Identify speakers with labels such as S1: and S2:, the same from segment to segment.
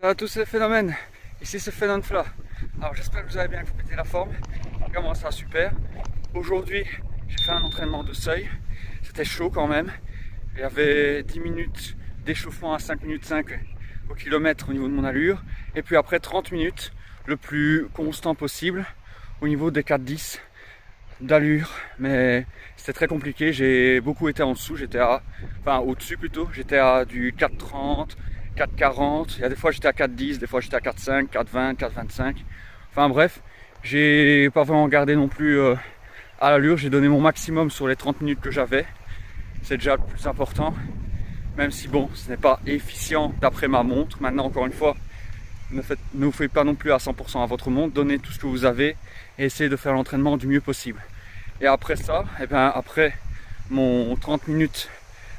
S1: à tous ces phénomènes, ici c'est Phénomène Fla. Alors j'espère que vous avez bien complété la forme. Comment ça, super. Aujourd'hui j'ai fait un entraînement de seuil. C'était chaud quand même. Il y avait 10 minutes d'échauffement à 5 minutes 5 au kilomètre au niveau de mon allure. Et puis après 30 minutes le plus constant possible au niveau des 4-10 d'allure. Mais c'était très compliqué, j'ai beaucoup été en dessous, enfin au-dessus plutôt, j'étais à du 4,30, 4,40, il y a des fois j'étais à 4,10, des fois j'étais à 4,5, 4,20, 4,25. Enfin bref, j'ai pas vraiment gardé non plus à l'allure, j'ai donné mon maximum sur les 30 minutes que j'avais. C'est déjà le plus important, même si bon, ce n'est pas efficient d'après ma montre. Maintenant, encore une fois, ne vous faites pas non plus à 100% à votre montre, donnez tout ce que vous avez et essayez de faire l'entraînement du mieux possible. Et après ça, après mon 30 minutes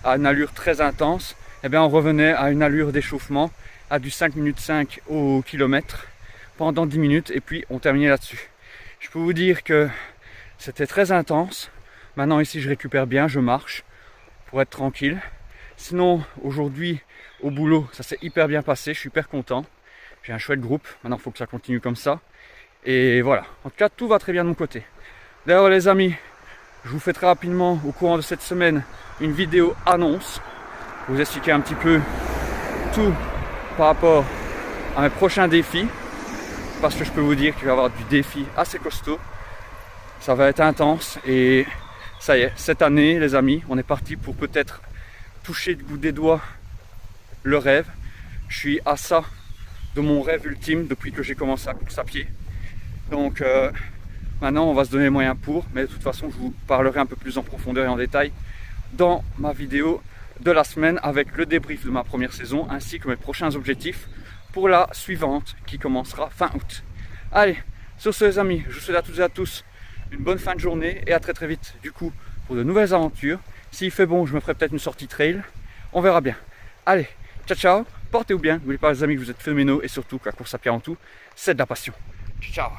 S1: à une allure très intense, on revenait à une allure d'échauffement à du 5 minutes 5 au kilomètre pendant 10 minutes et puis on terminait là-dessus. Je peux vous dire que c'était très intense. Maintenant ici je récupère bien, je marche pour être tranquille. Sinon aujourd'hui au boulot ça s'est hyper bien passé, je suis hyper content. J'ai un chouette groupe, maintenant il faut que ça continue comme ça. Et voilà, en tout cas tout va très bien de mon côté. D'ailleurs les amis, je vous fais très rapidement au courant de cette semaine une vidéo annonce pour vous expliquer un petit peu tout par rapport à mes prochains défis. Parce que je peux vous dire qu'il va y avoir du défi assez costaud. Ça va être intense et ça y est, cette année les amis, on est parti pour peut-être toucher du bout des doigts le rêve. Je suis à ça de mon rêve ultime depuis que j'ai commencé à course à pied. Donc maintenant on va se donner les moyens pour, mais de toute façon je vous parlerai un peu plus en profondeur et en détail dans ma vidéo de la semaine avec le débrief de ma première saison ainsi que mes prochains objectifs pour la suivante qui commencera fin août. Allez, sur ce les amis, je vous souhaite à toutes et à tous une bonne fin de journée et à très vite du coup pour de nouvelles aventures. S'il fait bon, je me ferai peut-être une sortie trail, on verra bien. Allez, ciao ciao, portez-vous bien, n'oubliez pas les amis que vous êtes phénoménaux et surtout que la course à pied en tout, c'est de la passion. Ciao.